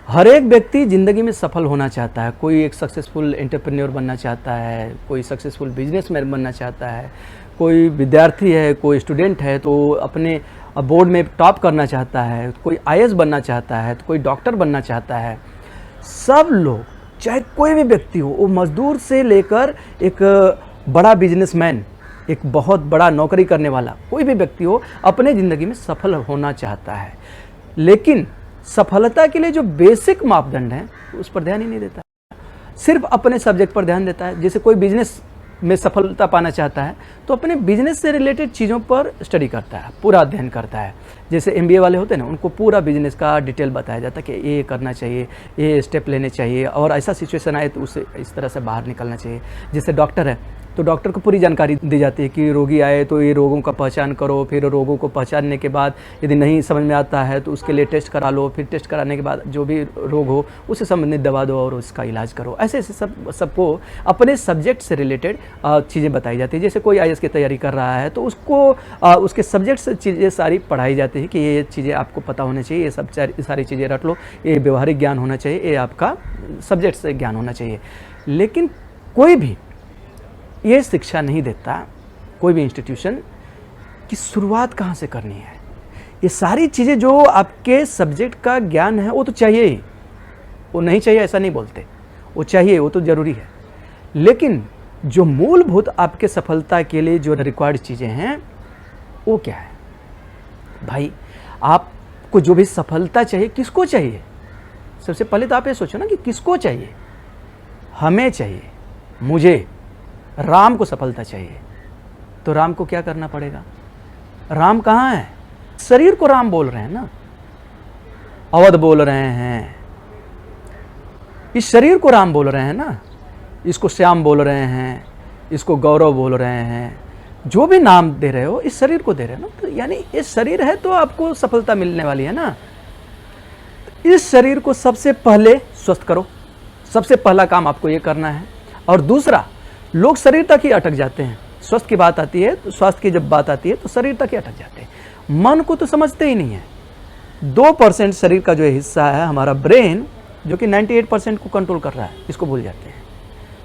हर एक व्यक्ति ज़िंदगी में सफल होना चाहता है। कोई एक सक्सेसफुल एंटरप्रेन्योर बनना चाहता है, कोई सक्सेसफुल बिजनेसमैन बनना चाहता है, कोई विद्यार्थी है, कोई स्टूडेंट है तो अपने बोर्ड में टॉप करना चाहता है, कोई आईएएस बनना चाहता है, तो कोई डॉक्टर बनना चाहता है। सब लोग, चाहे कोई भी व्यक्ति हो, वो मजदूर से लेकर एक बड़ा बिजनेसमैन, एक बहुत बड़ा नौकरी करने वाला कोई भी व्यक्ति हो, अपने ज़िंदगी में सफल होना चाहता है। लेकिन सफलता के लिए जो बेसिक मापदंड हैं उस पर ध्यान ही नहीं देता, सिर्फ अपने सब्जेक्ट पर ध्यान देता है। जैसे कोई बिजनेस में सफलता पाना चाहता है तो अपने बिजनेस से रिलेटेड चीज़ों पर स्टडी करता है, पूरा अध्ययन करता है। जैसे एमबीए वाले होते हैं ना, उनको पूरा बिजनेस का डिटेल बताया जाता है कि ये करना चाहिए, ये स्टेप लेने चाहिए, और ऐसा सिचुएशन आए तो उसे इस तरह से बाहर निकलना चाहिए। जैसे डॉक्टर है तो डॉक्टर को पूरी जानकारी दी जाती है कि रोगी आए तो ये रोगों का पहचान करो, फिर रोगों को पहचानने के बाद यदि नहीं समझ में आता है तो उसके लिए टेस्ट करा लो, फिर टेस्ट कराने के बाद जो भी रोग हो उससे संबंधित दवा दो और उसका इलाज करो। ऐसे ऐसे सबको अपने सब्जेक्ट से रिलेटेड चीज़ें बताई जाती है। जैसे कोई आईएएस की तैयारी कर रहा है तो उसको उसके सब्जेक्ट से चीज़ें सारी पढ़ाई जाती है कि ये चीज़ें आपको पता होनी चाहिए, ये सब सारी चीज़ें रट लो, ये व्यवहारिक ज्ञान होना चाहिए, ये आपका सब्जेक्ट से ज्ञान होना चाहिए। लेकिन कोई भी ये शिक्षा नहीं देता, कोई भी इंस्टीट्यूशन, कि शुरुआत कहाँ से करनी है। ये सारी चीज़ें जो आपके सब्जेक्ट का ज्ञान है वो तो चाहिए ही, वो नहीं चाहिए ऐसा नहीं बोलते, वो चाहिए, वो तो ज़रूरी है। लेकिन जो मूलभूत आपके सफलता के लिए जो रिक्वायर्ड चीज़ें हैं वो क्या है भाई? आपको जो भी सफलता चाहिए, किसको चाहिए? सबसे पहले तो आप ये सोचो ना कि किसको चाहिए। हमें चाहिए, मुझे, राम को सफलता चाहिए। तो राम को क्या करना पड़ेगा? राम कहाँ है? शरीर को राम बोल रहे हैं ना, अवध बोल रहे हैं, इस शरीर को राम बोल रहे हैं ना, इसको श्याम बोल रहे हैं, इसको गौरव बोल रहे हैं, जो भी नाम दे रहे हो इस शरीर को दे रहे हो ना। तो यानी ये शरीर है तो आपको सफलता मिलने वाली है ना। इस शरीर को सबसे पहले स्वस्थ करो, सबसे पहला काम आपको ये करना है। और दूसरा, लोग शरीर तक ही अटक जाते हैं। स्वास्थ्य की बात आती है तो स्वास्थ्य की जब बात आती है तो शरीर तक ही अटक जाते हैं, मन को तो समझते ही नहीं है। 2% शरीर का जो हिस्सा है हमारा ब्रेन, जो कि 98% को कंट्रोल कर रहा है, इसको भूल जाते हैं,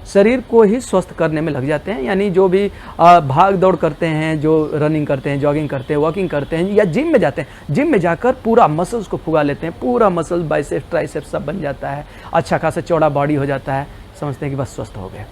शरीर को ही स्वस्थ करने में लग जाते हैं। यानी जो भी भाग दौड़ करते हैं, जो रनिंग करते हैं, जॉगिंग करते हैं, वॉकिंग करते हैं, या जिम में जाते हैं, जिम में जाकर पूरा मसल्स को फुगा लेते हैं, पूरा मसल बाइसेप्स ट्राइसेप्स सब बन जाता है, अच्छा खासा चौड़ा बॉडी हो जाता है, समझते हैं कि बस स्वस्थ हो गए।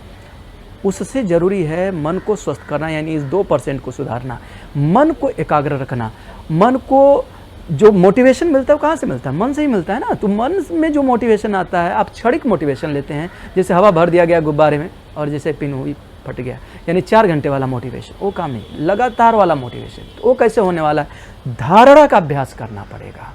उससे ज़रूरी है मन को स्वस्थ करना, यानी इस 2% को सुधारना, मन को एकाग्र रखना। मन को जो मोटिवेशन मिलता है वो कहाँ से मिलता है? मन से ही मिलता है ना। तो मन में जो मोटिवेशन आता है, आप क्षणिक मोटिवेशन लेते हैं, जैसे हवा भर दिया गया गुब्बारे में और जैसे पिन हुई फट गया, यानी 4 घंटे वाला मोटिवेशन, वो काम नहीं। लगातार वाला मोटिवेशन, वो कैसे होने वाला है? धारणा का अभ्यास करना पड़ेगा।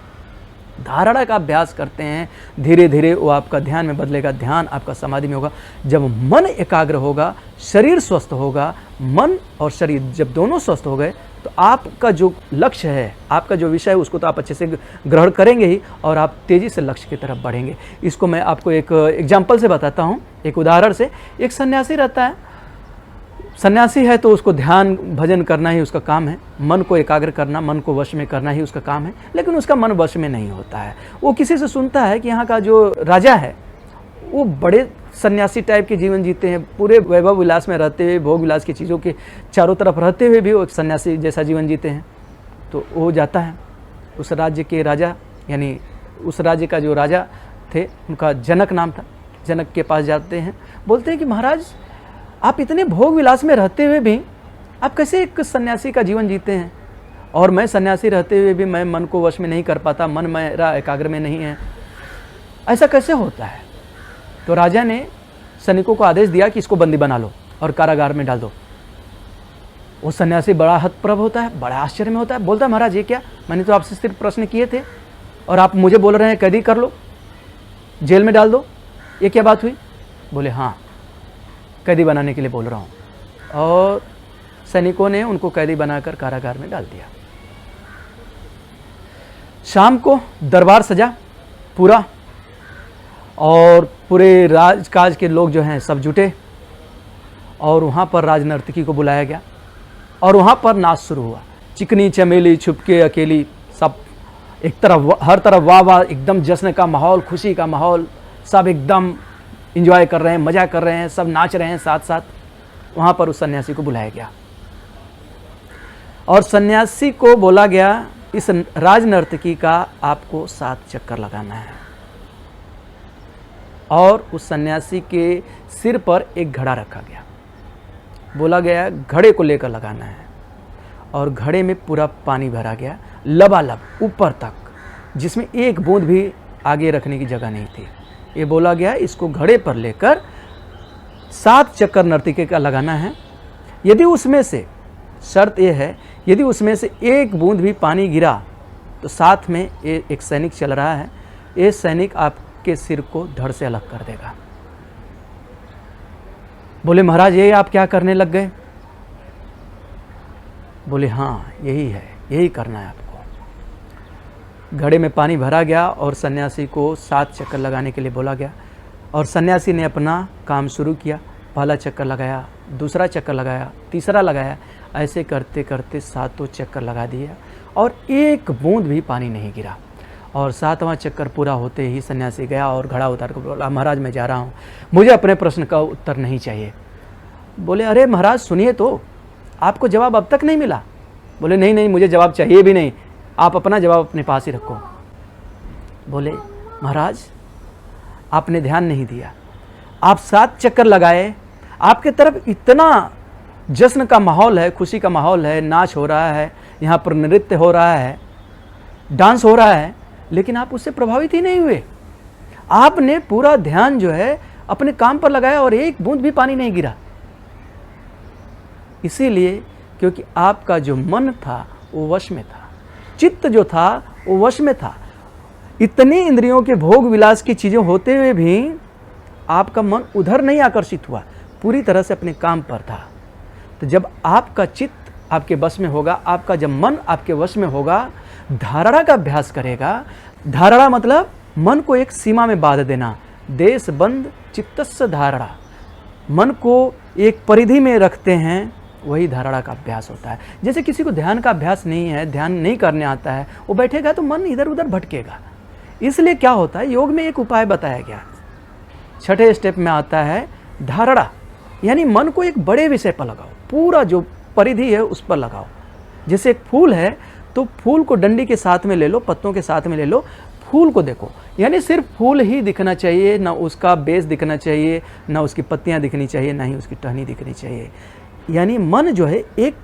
धारणा का अभ्यास करते हैं, धीरे धीरे वो आपका ध्यान में बदलेगा, ध्यान आपका समाधि में होगा। जब मन एकाग्र होगा, शरीर स्वस्थ होगा, मन और शरीर जब दोनों स्वस्थ हो गए तो आपका जो लक्ष्य है, आपका जो विषय है, उसको तो आप अच्छे से ग्रहण करेंगे ही और आप तेज़ी से लक्ष्य की तरफ बढ़ेंगे। इसको मैं आपको एक एग्जाम्पल से बताता हूँ, एक उदाहरण से। एक सन्यासी रहता है, सन्यासी है तो उसको ध्यान भजन करना ही उसका काम है, मन को एकाग्र करना, मन को वश में करना ही उसका काम है। लेकिन उसका मन वश में नहीं होता है। वो किसी से सुनता है कि यहाँ का जो राजा है वो बड़े सन्यासी टाइप के जीवन जीते हैं, पूरे वैभव विलास में रहते हुए, भोग विलास की चीज़ों के चारों तरफ रहते हुए भी वो सन्यासी जैसा जीवन जीते हैं। तो वो जाता है उस राज्य के राजा, यानी उस राज्य का जो राजा थे, उनका जनक नाम था, जनक के पास जाते हैं, बोलते हैं कि महाराज, आप इतने भोग विलास में रहते हुए भी आप कैसे एक सन्यासी का जीवन जीते हैं? और मैं सन्यासी रहते हुए भी मैं मन को वश में नहीं कर पाता, मन मेरा एकाग्र में नहीं है, ऐसा कैसे होता है? तो राजा ने सैनिकों को आदेश दिया कि इसको बंदी बना लो और कारागार में डाल दो। वो सन्यासी बड़ा हतप्रभ होता है, बड़ा आश्चर्य में होता है, बोलता है महाराज ये क्या? मैंने तो आपसे सिर्फ प्रश्न किए थे और आप मुझे बोल रहे हैं कैदी कर लो, जेल में डाल दो, ये क्या बात हुई? बोले हाँ, कैदी बनाने के लिए बोल रहा हूँ। और सैनिकों ने उनको कैदी बनाकर कारागार में डाल दिया। शाम को दरबार सजा पूरा, और पूरे राजकाज के लोग जो हैं सब जुटे, और वहाँ पर राजनर्तकी को बुलाया गया और वहाँ पर नाच शुरू हुआ। चिकनी चमेली छुपके अकेली, सब एक तरफ हर तरफ वाह वाह, एकदम जश्न का माहौल, खुशी का माहौल, सब एकदम एंजॉय कर रहे हैं, मजा कर रहे हैं, सब नाच रहे हैं साथ साथ। वहाँ पर उस सन्यासी को बुलाया गया और सन्यासी को बोला गया, इस राज नर्तकी का आपको 7 चक्कर लगाना है। और उस सन्यासी के सिर पर एक घड़ा रखा गया, बोला गया घड़े को लेकर लगाना है। और घड़े में पूरा पानी भरा गया लबालब ऊपर तक, जिसमें एक बूंद भी आगे रखने की जगह नहीं थी। ये बोला गया इसको घड़े पर लेकर 7 चक्कर नर्तकी का लगाना है। यदि उसमें से, शर्त यह है, यदि उसमें से एक बूंद भी पानी गिरा तो साथ में एक सैनिक चल रहा है, ये सैनिक आपके सिर को धड़ से अलग कर देगा। बोले महाराज ये आप क्या करने लग गए? बोले हाँ यही है, यही करना है आपको। घड़े में पानी भरा गया और सन्यासी को 7 चक्कर लगाने के लिए बोला गया और सन्यासी ने अपना काम शुरू किया। पहला चक्कर लगाया, दूसरा चक्कर लगाया, तीसरा लगाया, ऐसे करते करते 7 चक्कर लगा दिया और एक बूंद भी पानी नहीं गिरा। और 7वां चक्कर पूरा होते ही सन्यासी गया और घड़ा उतार कर बोला महाराज मैं जा रहा हूँ, मुझे अपने प्रश्न का उत्तर नहीं चाहिए। बोले अरे महाराज सुनिए तो, आपको जवाब अब तक नहीं मिला? बोले नहीं नहीं मुझे जवाब चाहिए भी नहीं, आप अपना जवाब अपने पास ही रखो। बोले महाराज आपने ध्यान नहीं दिया, आप 7 चक्कर लगाए, आपके तरफ इतना जश्न का माहौल है, खुशी का माहौल है, नाच हो रहा है, यहाँ पर नृत्य हो रहा है, डांस हो रहा है, लेकिन आप उससे प्रभावित ही नहीं हुए। आपने पूरा ध्यान जो है अपने काम पर लगाया और एक बूंद भी पानी नहीं गिरा। इसीलिए क्योंकि आपका जो मन था वो वश में था, चित्त जो था वो वश में था। इतनी इंद्रियों के भोग विलास की चीज़ें होते हुए भी आपका मन उधर नहीं आकर्षित हुआ, पूरी तरह से अपने काम पर था। तो जब आपका चित्त आपके वश में होगा, आपका जब मन आपके वश में होगा, धारणा का अभ्यास करेगा। धारणा मतलब मन को एक सीमा में बांध देना, देश बंद चित्तस्य धारणा। मन को एक परिधि में रखते हैं, वही धारणा का अभ्यास होता है। जैसे किसी को ध्यान का अभ्यास नहीं है, ध्यान नहीं करने आता है, वो बैठेगा तो मन इधर उधर भटकेगा। इसलिए क्या होता है, योग में एक उपाय बताया गया, 6ठे स्टेप में आता है धारणा, यानी मन को एक बड़े विषय पर लगाओ, पूरा जो परिधि है उस पर लगाओ। जैसे एक फूल है तो फूल को डंडी के साथ में ले लो, पत्तों के साथ में ले लो, फूल को देखो, यानी सिर्फ फूल ही दिखना चाहिए, ना उसका बेस दिखना चाहिए, ना उसकी पत्तियां दिखनी चाहिए, ना ही उसकी टहनी दिखनी चाहिए। यानी मन जो है एक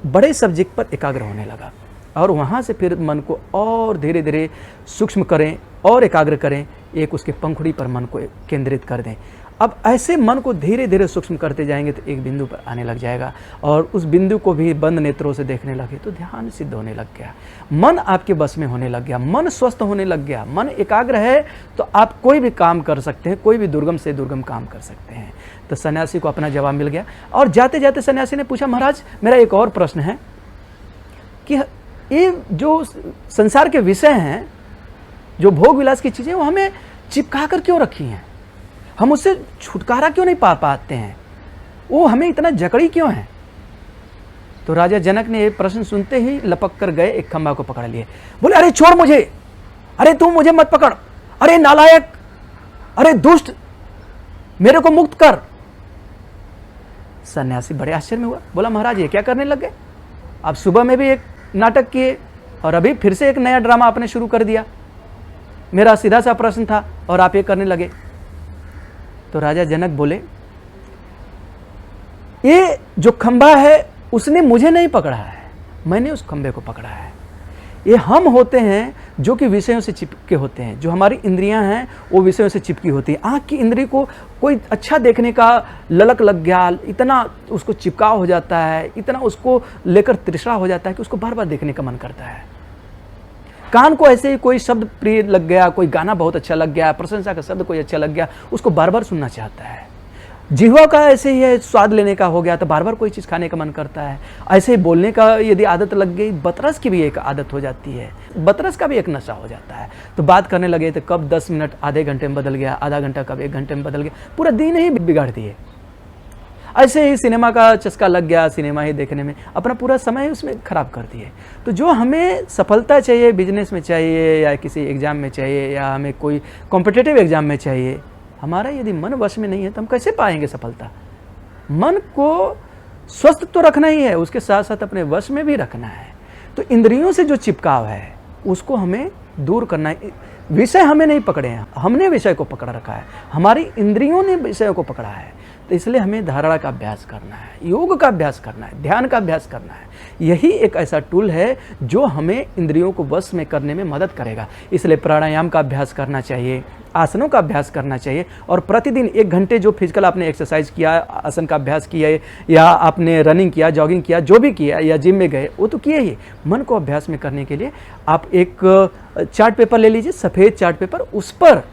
बड़े सब्जेक्ट पर एकाग्र होने लगा और वहाँ से फिर मन को और धीरे धीरे सूक्ष्म करें और एकाग्र करें, एक उसके पंखुड़ी पर मन को केंद्रित कर दें। अब ऐसे मन को धीरे धीरे सूक्ष्म करते जाएंगे तो एक बिंदु पर आने लग जाएगा और उस बिंदु को भी बंद नेत्रों से देखने लगे तो ध्यान सिद्ध होने लग गया, मन आपके बस में होने लग गया, मन स्वस्थ होने लग गया, मन एकाग्र है तो आप कोई भी काम कर सकते हैं, कोई भी दुर्गम से दुर्गम काम कर सकते हैं। तो सन्यासी को अपना जवाब मिल गया और जाते जाते सन्यासी ने पूछा महाराज मेरा एक और प्रश्न है कि ये जो संसार के विषय हैं, जो भोग विलास की चीज़ें, वो हमें चिपका कर क्यों रखी हैं? हम उससे छुटकारा क्यों नहीं पा पाते हैं? वो हमें इतना जकड़ी क्यों है? तो राजा जनक ने ये प्रश्न सुनते ही लपक कर गए, एक खंभा को पकड़ लिए, बोले अरे छोड़ मुझे, अरे तू मुझे मत पकड़, अरे नालायक, अरे दुष्ट, मेरे को मुक्त कर। सन्यासी बड़े आश्चर्य में हुआ, बोला महाराज ये क्या करने लग गए? आप सुबह में भी एक नाटक किए और अभी फिर से एक नया ड्रामा आपने शुरू कर दिया। मेरा सीधा सा प्रश्न था और आप ये करने लगे। तो राजा जनक बोले ये जो खंभा है उसने मुझे नहीं पकड़ा है, मैंने उस खंभे को पकड़ा है। ये हम होते हैं जो कि विषयों से चिपके होते हैं, जो हमारी इंद्रियां हैं वो विषयों से चिपकी होती हैं। आँख की इंद्री को कोई अच्छा देखने का ललक लग गया, इतना उसको चिपकाव हो जाता है, इतना उसको लेकर तृष्णा हो जाता है कि उसको बार बार देखने का मन करता है। कान को ऐसे ही कोई शब्द प्रिय लग गया, कोई गाना बहुत अच्छा लग गया, प्रशंसा का शब्द कोई अच्छा लग गया, उसको बार बार सुनना चाहता है। जिह्वा का ऐसे ही है, स्वाद लेने का हो गया तो बार बार कोई चीज़ खाने का मन करता है। ऐसे ही बोलने का यदि आदत लग गई, बतरस की भी एक आदत हो जाती है, बतरस का भी एक नशा हो जाता है। तो बात करने लगे तो कब 10 मिनट आधे घंटे में बदल गया, आधा घंटा कब 1 घंटे में बदल गया, पूरा दिन ही बिगाड़ दिए। ऐसे ही सिनेमा का चस्का लग गया, सिनेमा ही देखने में अपना पूरा समय उसमें ख़राब कर दिए। तो जो हमें सफलता चाहिए बिजनेस में चाहिए या किसी एग्ज़ाम में चाहिए या हमें कोई कॉम्पिटिटिव एग्ज़ाम में चाहिए, हमारा यदि मन वश में नहीं है तो हम कैसे पाएंगे सफलता। मन को स्वस्थ तो रखना ही है, उसके साथ साथ अपने वश में भी रखना है। तो इंद्रियों से जो चिपकाव है उसको हमें दूर करना है। विषय हमें नहीं पकड़े हैं, हमने विषय को पकड़ रखा है, हमारी इंद्रियों ने विषय को पकड़ा है। तो इसलिए हमें धारणा का अभ्यास करना है, योग का अभ्यास करना है, ध्यान का अभ्यास करना है। यही एक ऐसा टूल है जो हमें इंद्रियों को वश में करने में मदद करेगा। इसलिए प्राणायाम का अभ्यास करना चाहिए, आसनों का अभ्यास करना चाहिए और प्रतिदिन 1 घंटे जो फिजिकल आपने एक्सरसाइज किया, आसन का अभ्यास किया या आपने रनिंग किया, जॉगिंग किया, जो भी किया या जिम में गए वो तो किए ही। मन को अभ्यास में करने के लिए आप एक चार्ट पेपर ले लीजिए, सफ़ेद चार्ट पेपर, उस पर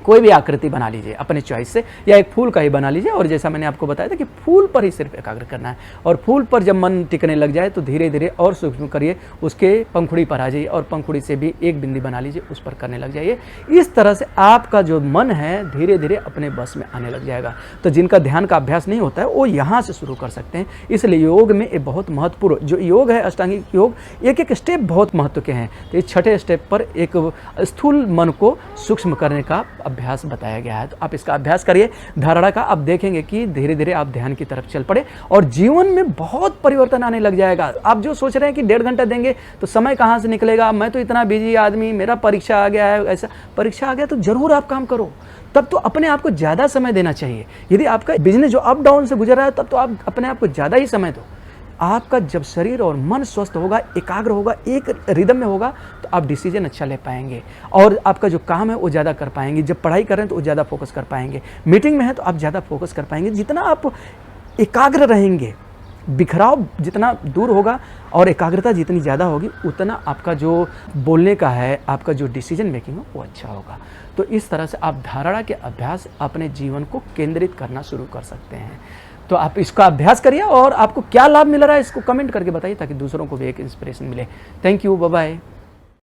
कोई भी आकृति बना लीजिए अपने चॉइस से, या एक फूल का ही बना लीजिए। और जैसा मैंने आपको बताया था कि फूल पर ही सिर्फ एकाग्र करना है और फूल पर जब मन टिकने लग जाए तो धीरे धीरे और सूक्ष्म करिए, उसके पंखुड़ी पर आ जाइए और पंखुड़ी से भी एक बिंदी बना लीजिए, उस पर करने लग जाइए। इस तरह से आपका जो मन है धीरे धीरे अपने बस में आने लग जाएगा। तो जिनका ध्यान का अभ्यास नहीं होता है वो यहाँ से शुरू कर सकते हैं। इसलिए योग में ये बहुत महत्वपूर्ण जो योग है, अष्टांगिक योग, एक एक स्टेप बहुत महत्व के हैं। तो इस छठे स्टेप पर एक स्थूल मन को सूक्ष्म करने का अभ्यास बताया गया है। तो आप इसका अभ्यास करिए धारणा का, आप देखेंगे कि धीरे धीरे आप ध्यान की तरफ चल पड़े और जीवन में बहुत परिवर्तन आने लग जाएगा। आप जो सोच रहे हैं कि 1.5 घंटा देंगे तो समय कहाँ से निकलेगा, मैं तो इतना बिजी आदमी, मेरा परीक्षा आ गया है, ऐसा परीक्षा आ गया तो जरूर आप काम करो, तब तो अपने आप को ज़्यादा समय देना चाहिए। यदि आपका बिजनेस जो अप डाउन से गुजर रहा है तब तो आप अपने आप को ज़्यादा ही समय दो। आपका जब शरीर और मन स्वस्थ होगा, एकाग्र होगा, एक रिदम में होगा तो आप डिसीजन अच्छा ले पाएंगे और आपका जो काम है वो ज़्यादा कर पाएंगे। जब पढ़ाई कर रहे हैं तो वो ज़्यादा फोकस कर पाएंगे, मीटिंग में है तो आप ज़्यादा फोकस कर पाएंगे। जितना आप एकाग्र रहेंगे, बिखराव जितना दूर होगा और एकाग्रता जितनी ज़्यादा होगी, उतना आपका जो बोलने का है, आपका जो डिसीजन मेकिंग हो वो अच्छा होगा। तो इस तरह से आप धारणा के अभ्यास अपने जीवन को केंद्रित करना शुरू कर सकते हैं। तो आप इसका अभ्यास करिए और आपको क्या लाभ मिल रहा है इसको कमेंट करके बताइए ताकि दूसरों को भी एक इंस्पिरेशन मिले। Thank you, bye bye.